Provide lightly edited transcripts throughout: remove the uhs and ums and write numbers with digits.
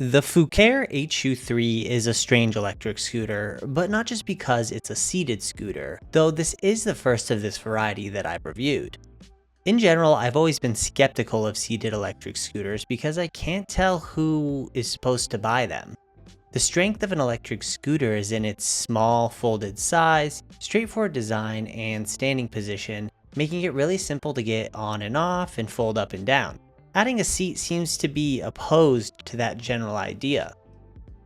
The Fucare HU3 is a strange electric scooter, but not just because it's a seated scooter, though this is the first of this variety that I've reviewed. In general, I've always been skeptical of seated electric scooters because I can't tell who is supposed to buy them. The strength of an electric scooter is in its small, folded size, straightforward design, and standing position, making it really simple to get on and off and fold up and down. Adding a seat seems to be opposed to that general idea.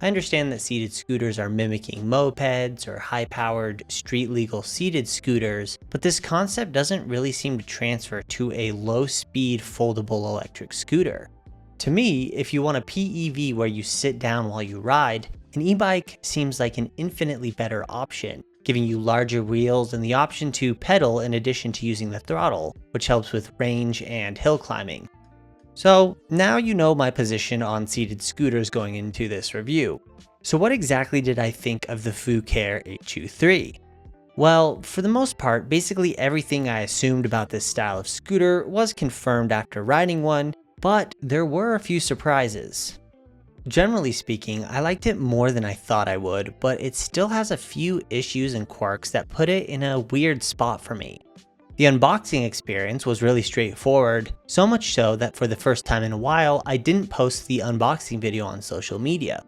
I understand that seated scooters are mimicking mopeds or high-powered, street-legal seated scooters, but this concept doesn't really seem to transfer to a low-speed, foldable electric scooter. To me, if you want a P EV where you sit down while you ride, an e-bike seems like an infinitely better option, giving you larger wheels and the option to pedal in addition to using the throttle, which helps with range and hill climbing. So now you know my position on seated scooters going into this review. So what exactly did I think of the Fucare HU3? Well, for the most part, basically everything I assumed about this style of scooter was confirmed after riding one, but there were a few surprises. Generally speaking, I liked it more than I thought I would, but it still has a few issues and quirks that put it in a weird spot for me. The unboxing experience was really straightforward, so much so that for the first time in a while, I didn't post the unboxing video on social media.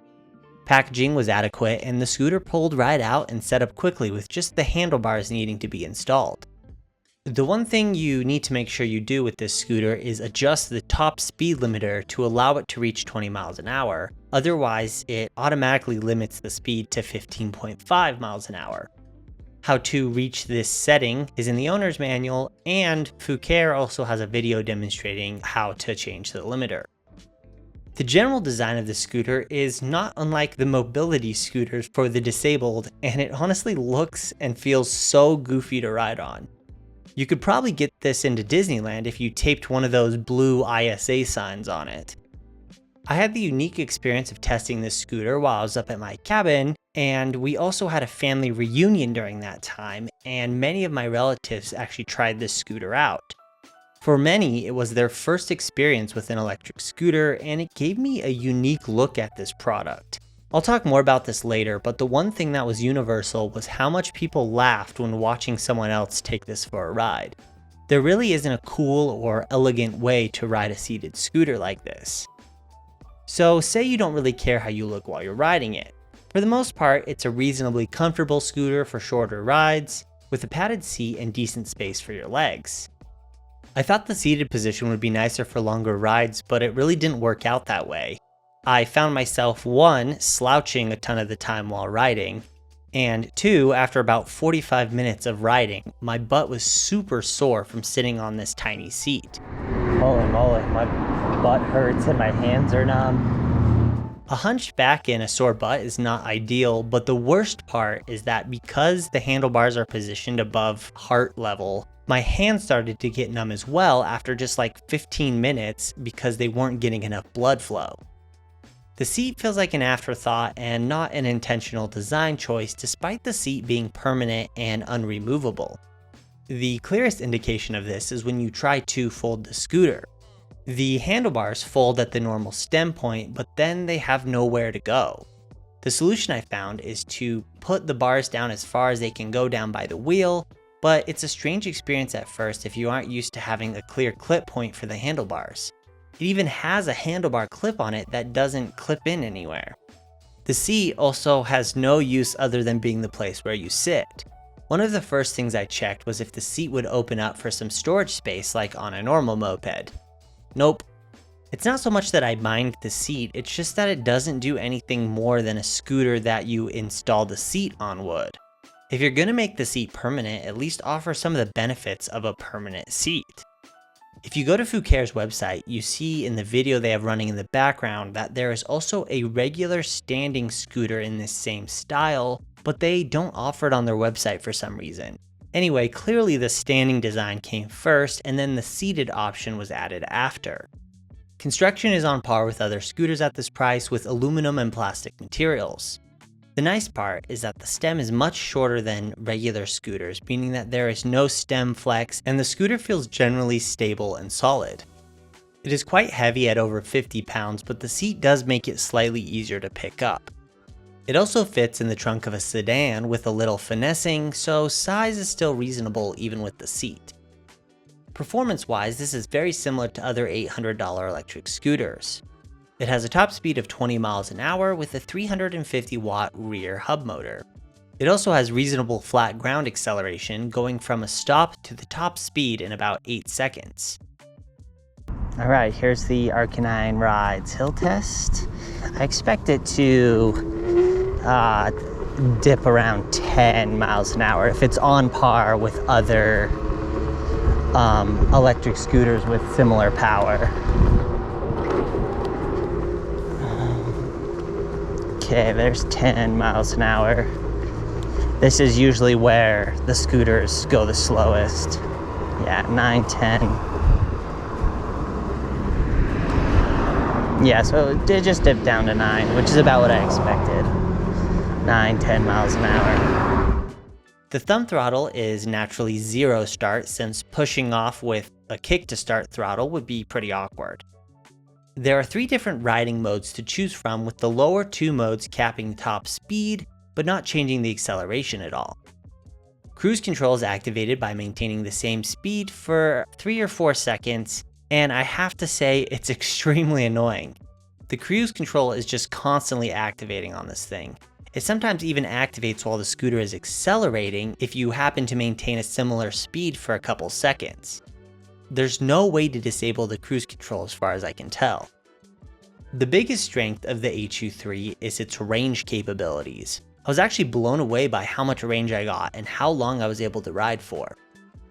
Packaging was adequate and the scooter pulled right out and set up quickly with just the handlebars needing to be installed. The one thing you need to make sure you do with this scooter is adjust the top speed limiter to allow it to reach 20 miles an hour, otherwise it automatically limits the speed to 15.5 miles an hour. How to reach this setting is in the owner's manual, and Fucare also has a video demonstrating how to change the limiter. The general design of the scooter is not unlike the mobility scooters for the disabled, and it honestly looks and feels so goofy to ride on. You could probably get this into Disneyland if you taped one of those blue ISA signs on it. I had the unique experience of testing this scooter while I was up at my cabin, and we also had a family reunion during that time, and many of my relatives actually tried this scooter out. For many, it was their first experience with an electric scooter, and it gave me a unique look at this product. I'll talk more about this later, but the one thing that was universal was how much people laughed when watching someone else take this for a ride. There really isn't a cool or elegant way to ride a seated scooter like this. So say you don't really care how you look while you're riding it. For the most part, it's a reasonably comfortable scooter for shorter rides, with a padded seat and decent space for your legs. I thought the seated position would be nicer for longer rides, but it really didn't work out that way. I found myself 1, slouching a ton of the time while riding, and 2, after about 45 minutes of riding, my butt was super sore from sitting on this tiny seat. Holy moly, my butt hurts and my hands are numb. A hunched back and a sore butt is not ideal, but the worst part is that because the handlebars are positioned above heart level, my hands started to get numb as well after just like 15 minutes because they weren't getting enough blood flow. The seat feels like an afterthought and not an intentional design choice despite the seat being permanent and unremovable. The clearest indication of this is when you try to fold the scooter. The handlebars fold at the normal stem point, but then they have nowhere to go. The solution I found is to put the bars down as far as they can go down by the wheel, but it's a strange experience at first if you aren't used to having a clear clip point for the handlebars. It even has a handlebar clip on it that doesn't clip in anywhere. The seat also has no use other than being the place where you sit. One of the first things I checked was if the seat would open up for some storage space like on a normal moped. Nope. It's not so much that I mind the seat, it's just that it doesn't do anything more than a scooter that you install the seat on would. If you're gonna make the seat permanent, at least offer some of the benefits of a permanent seat. If you go to Fucare's website, you see in the video they have running in the background that there is also a regular standing scooter in this same style, but they don't offer it on their website for some reason. Anyway, clearly the standing design came first and then the seated option was added after. Construction is on par with other scooters at this price with aluminum and plastic materials. The nice part is that the stem is much shorter than regular scooters, meaning that there is no stem flex and the scooter feels generally stable and solid. It is quite heavy at over 50 pounds, but the seat does make it slightly easier to pick up. It also fits in the trunk of a sedan with a little finessing, so size is still reasonable even with the seat. Performance-wise, this is very similar to other $800 electric scooters. It has a top speed of 20 miles an hour with a 350 watt rear hub motor. It also has reasonable flat ground acceleration, going from a stop to the top speed in about 8 seconds. Alright, here's the Arcanine Rides hill test. I expect it to dip around 10 miles an hour if it's on par with other electric scooters with similar power. Okay, there's 10 miles an hour. This is usually where the scooters go the slowest. Yeah, 9, 10. Yeah, so it just dipped down to 9, which is about what I expected. 9, 10 miles an hour. The thumb throttle is naturally 0 start, since pushing off with a kick to start throttle would be pretty awkward. There are 3 different riding modes to choose from, with the lower 2 modes capping top speed, but not changing the acceleration at all. Cruise control is activated by maintaining the same speed for 3 or 4 seconds, and I have to say it's extremely annoying. The cruise control is just constantly activating on this thing. It sometimes even activates while the scooter is accelerating if you happen to maintain a similar speed for a couple seconds. There's no way to disable the cruise control as far as I can tell. The biggest strength of the HU3 is its range capabilities. I was actually blown away by how much range I got and how long I was able to ride for.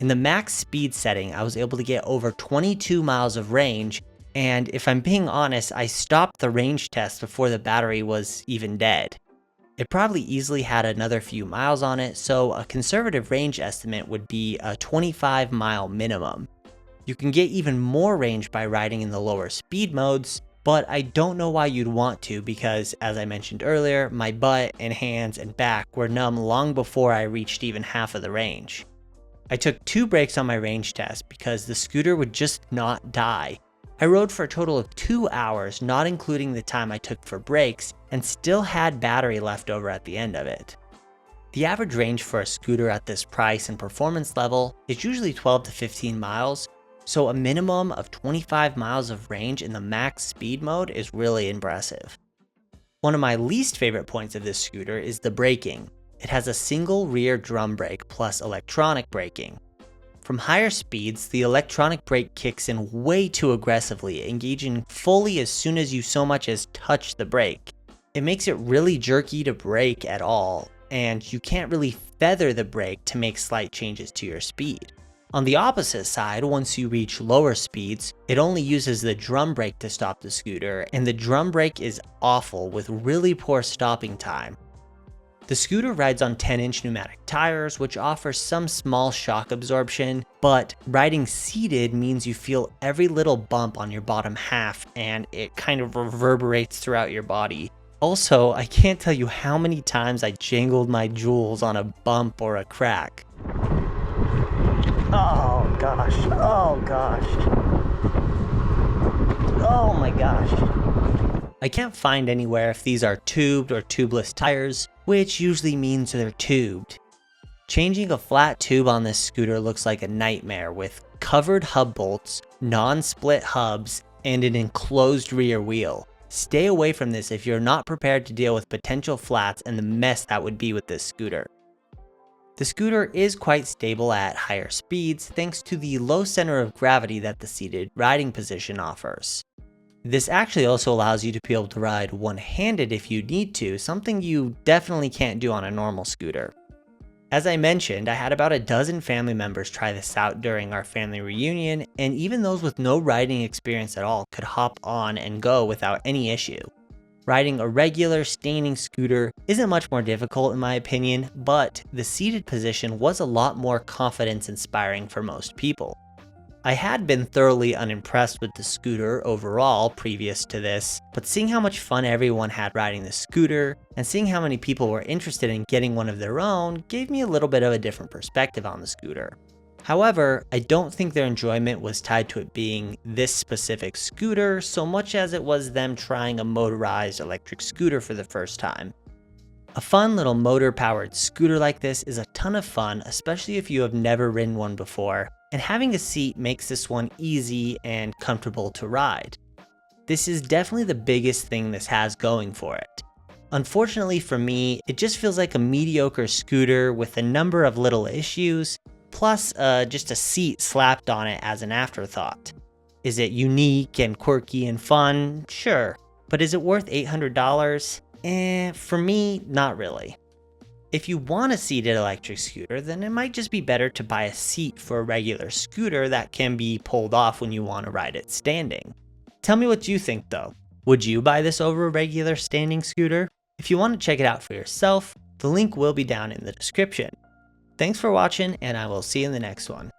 In the max speed setting, I was able to get over 22 miles of range, and if I'm being honest, I stopped the range test before the battery was even dead. It probably easily had another few miles on it, so a conservative range estimate would be a 25 mile minimum. You can get even more range by riding in the lower speed modes, but I don't know why you'd want to, because as I mentioned earlier, my butt and hands and back were numb long before I reached even half of the range. I took 2 breaks on my range test because the scooter would just not die. I rode for a total of 2 hours, not including the time I took for breaks, and still had battery left over at the end of it. The average range for a scooter at this price and performance level is usually 12 to 15 miles, so a minimum of 25 miles of range in the max speed mode is really impressive. One of my least favorite points of this scooter is the braking. It has a single rear drum brake plus electronic braking. From higher speeds, the electronic brake kicks in way too aggressively, engaging fully as soon as you so much as touch the brake. It makes it really jerky to brake at all, and you can't really feather the brake to make slight changes to your speed. On the opposite side, once you reach lower speeds, it only uses the drum brake to stop the scooter, and the drum brake is awful with really poor stopping time. The scooter rides on 10-inch pneumatic tires, which offers some small shock absorption, but riding seated means you feel every little bump on your bottom half, and it kind of reverberates throughout your body. Also, I can't tell you how many times I jangled my jewels on a bump or a crack. Oh gosh, oh gosh. Oh my gosh. I can't find anywhere if these are tubed or tubeless tires, which usually means they're tubed. Changing a flat tube on this scooter looks like a nightmare with covered hub bolts, non-split hubs, and an enclosed rear wheel. Stay away from this if you're not prepared to deal with potential flats and the mess that would be with this scooter. The scooter is quite stable at higher speeds thanks to the low center of gravity that the seated riding position offers. This actually also allows you to be able to ride one-handed if you need to, something you definitely can't do on a normal scooter. As I mentioned, I had about a dozen family members try this out during our family reunion, and even those with no riding experience at all could hop on and go without any issue. Riding a regular standing scooter isn't much more difficult in my opinion, but the seated position was a lot more confidence-inspiring for most people. I had been thoroughly unimpressed with the scooter overall previous to this, but seeing how much fun everyone had riding the scooter, and seeing how many people were interested in getting one of their own, gave me a little bit of a different perspective on the scooter. However, I don't think their enjoyment was tied to it being this specific scooter so much as it was them trying a motorized electric scooter for the first time. A fun little motor-powered scooter like this is a ton of fun, especially if you have never ridden one before, and having a seat makes this one easy and comfortable to ride. This is definitely the biggest thing this has going for it. Unfortunately for me, it just feels like a mediocre scooter with a number of little issues, plus just a seat slapped on it as an afterthought. Is it unique and quirky and fun? Sure. But is it worth $800? For me, not really. If you want a seated electric scooter, then it might just be better to buy a seat for a regular scooter that can be pulled off when you want to ride it standing. Tell me what you think though. Would you buy this over a regular standing scooter? If you want to check it out for yourself, the link will be down in the description. Thanks for watching, and I will see you in the next one.